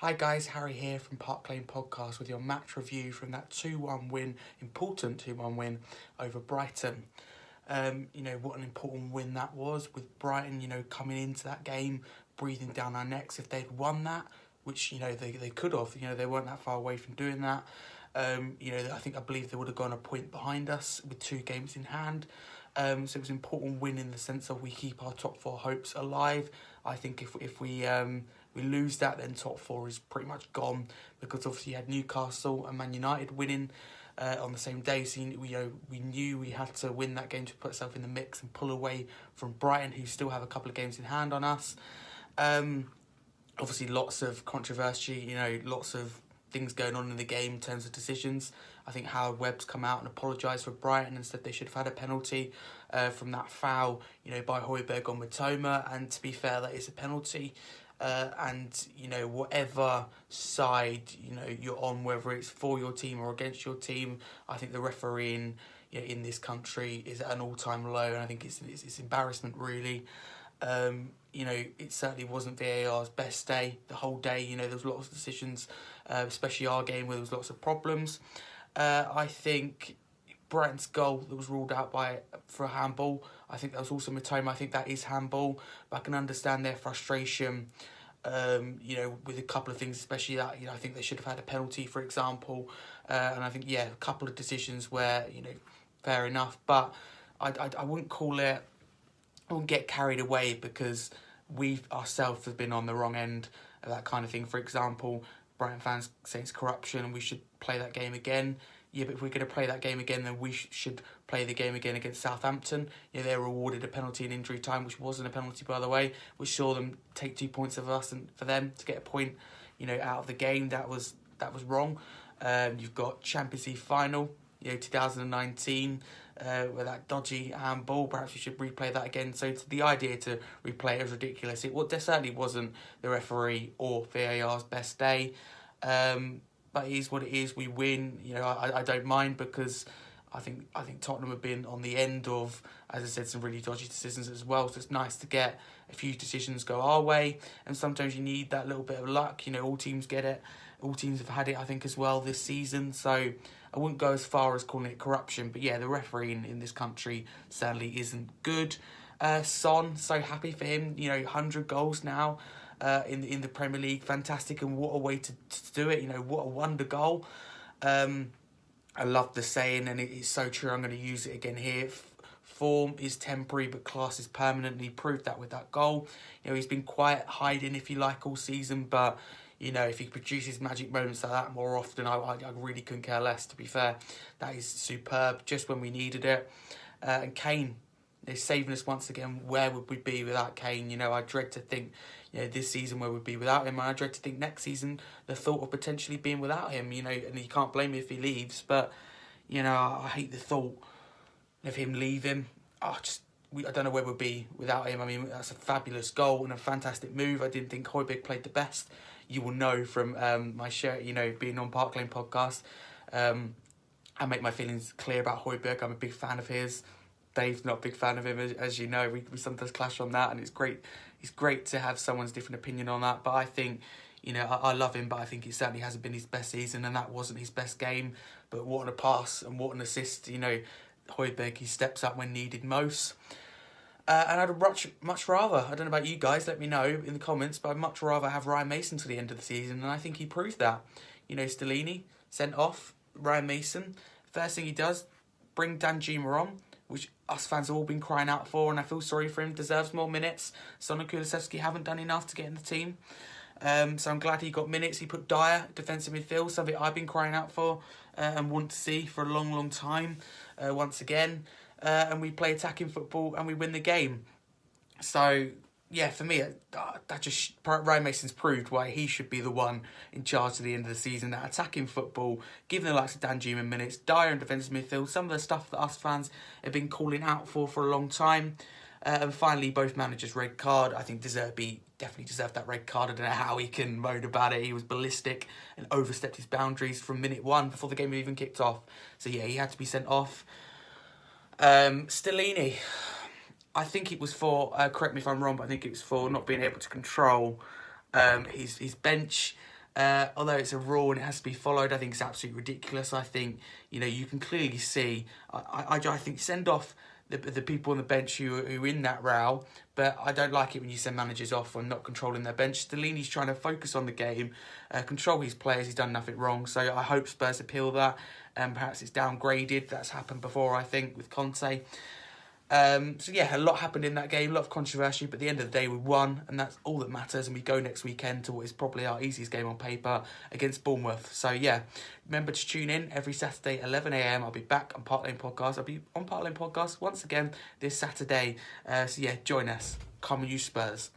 Hi guys, Harry here from Park Lane Podcast with your match review from that 2-1 win, important 2-1 win over Brighton. What an important win that was with Brighton, coming into that game, breathing down our necks. If they'd won that, which, they could have, they weren't that far away from doing that. I believe they would have gone a point behind us with 2 games in hand. So it was an important win in the sense of we keep our top 4 hopes alive. I think if we lose that, then top 4 is pretty much gone, because obviously you had Newcastle and Man United winning on the same day. So we knew we had to win that game to put ourselves in the mix and pull away from Brighton, who still have a couple of games in hand on us. Obviously lots of controversy, lots of things going on in the game in terms of decisions. I think Howard Webb's come out and apologised for Brighton and said they should have had a penalty from that foul, by Højbjerg on Matoma. And to be fair, that is a penalty. Whatever side, you're on, whether it's for your team or against your team, I think the refereeing in this country is at an all-time low, and I think it's embarrassment, really. It certainly wasn't VAR's best day the whole day. There was lots of decisions, especially our game, where there was lots of problems. I think Brighton's goal that was ruled out for a handball, I think that was also Matoma. I think that is handball, but I can understand their frustration, with a couple of things, especially that, I think they should have had a penalty, for example. And I think, a couple of decisions where, fair enough, but I wouldn't call it, I wouldn't get carried away, because we ourselves have been on the wrong end of that kind of thing. For example, Brighton fans say it's corruption and we should play that game again. Yeah, but if we're going to play that game again, then we should play the game again against Southampton. They were awarded a penalty in injury time, which wasn't a penalty, by the way, which saw them take 2 points of us, and for them to get a point, out of the game, that was wrong. You've got Champions League final, 2019, with that dodgy handball. Perhaps you should replay that again. So the idea to replay it is ridiculous. There certainly wasn't the referee or VAR's best day. But it is what it is. We win. I don't mind, because I think Tottenham have been on the end of, as I said, some really dodgy decisions as well. So it's nice to get a few decisions go our way, and sometimes you need that little bit of luck. All teams get it. All teams have had it, I think, as well this season. So I wouldn't go as far as calling it corruption, but the refereeing in this country sadly isn't good. Son, so happy for him. 100 goals now. In the Premier League, fantastic, and what a way to do it. What a wonder goal. I love the saying, and it is so true. I'm going to use it again here. Form is temporary, but class is permanent, and he proved that with that goal. He's been quiet, hiding, if you like, all season, but if he produces magic moments like that more often, I really couldn't care less, to be fair. That is superb, just when we needed it. And Kane, they're saving us once again. Where would we be without Kane? I dread to think, this season where we'd be without him. And I dread to think next season the thought of potentially being without him. And you can't blame me if he leaves. But, I hate the thought of him leaving. I don't know where we'd be without him. I mean, that's a fabulous goal and a fantastic move. I didn't think Højbjerg played the best. You will know from my shirt, being on Park Lane Podcast. I make my feelings clear about Højbjerg. I'm a big fan of his. Dave's not a big fan of him, as you know. We sometimes clash on that, and it's great. It's great to have someone's different opinion on that. But I think, I love him, but I think it certainly hasn't been his best season, and that wasn't his best game. But what a pass and what an assist. Højbjerg, he steps up when needed most. And I'd much rather, I don't know about you guys, let me know in the comments, but I'd much rather have Ryan Mason to the end of the season, and I think he proved that. Stellini sent off Ryan Mason. First thing he does, bring Danjuma on, which us fans have all been crying out for, and I feel sorry for him, deserves more minutes. Son and Kulusevski haven't done enough to get in the team. So I'm glad he got minutes. He put Dyer, defensive midfield, something I've been crying out for and want to see for a long, long time, once again. And we play attacking football and we win the game. So, for me, Ryan Mason's proved why he should be the one in charge at the end of the season. That attacking football, giving the likes of Danjuma minutes, Dyer in defensive midfield, some of the stuff that us fans have been calling out for a long time. And finally, both managers' red card. I think definitely deserved that red card. I don't know how he can moan about it. He was ballistic and overstepped his boundaries from minute 1 before the game even kicked off. So, he had to be sent off. Stellini, I think it was for, correct me if I'm wrong, but I think it was for not being able to control his bench. Although it's a rule and it has to be followed, I think it's absolutely ridiculous. I think, you can clearly see, I think send off the people on the bench who are in that row, but I don't like it when you send managers off for not controlling their bench. Stellini's trying to focus on the game, control his players. He's done nothing wrong, so I hope Spurs appeal that, and perhaps it's downgraded. That's happened before, I think, with Conte. So yeah, a lot happened in that game, a lot of controversy, but at the end of the day we won, and that's all that matters, and we go next weekend to what is probably our easiest game on paper against Bournemouth. So yeah, remember to tune in every Saturday 11 a.m. I'll be back on Park Lane Podcast. I'll be on Park Lane Podcast once again this Saturday. So yeah, join us. Come on, you Spurs.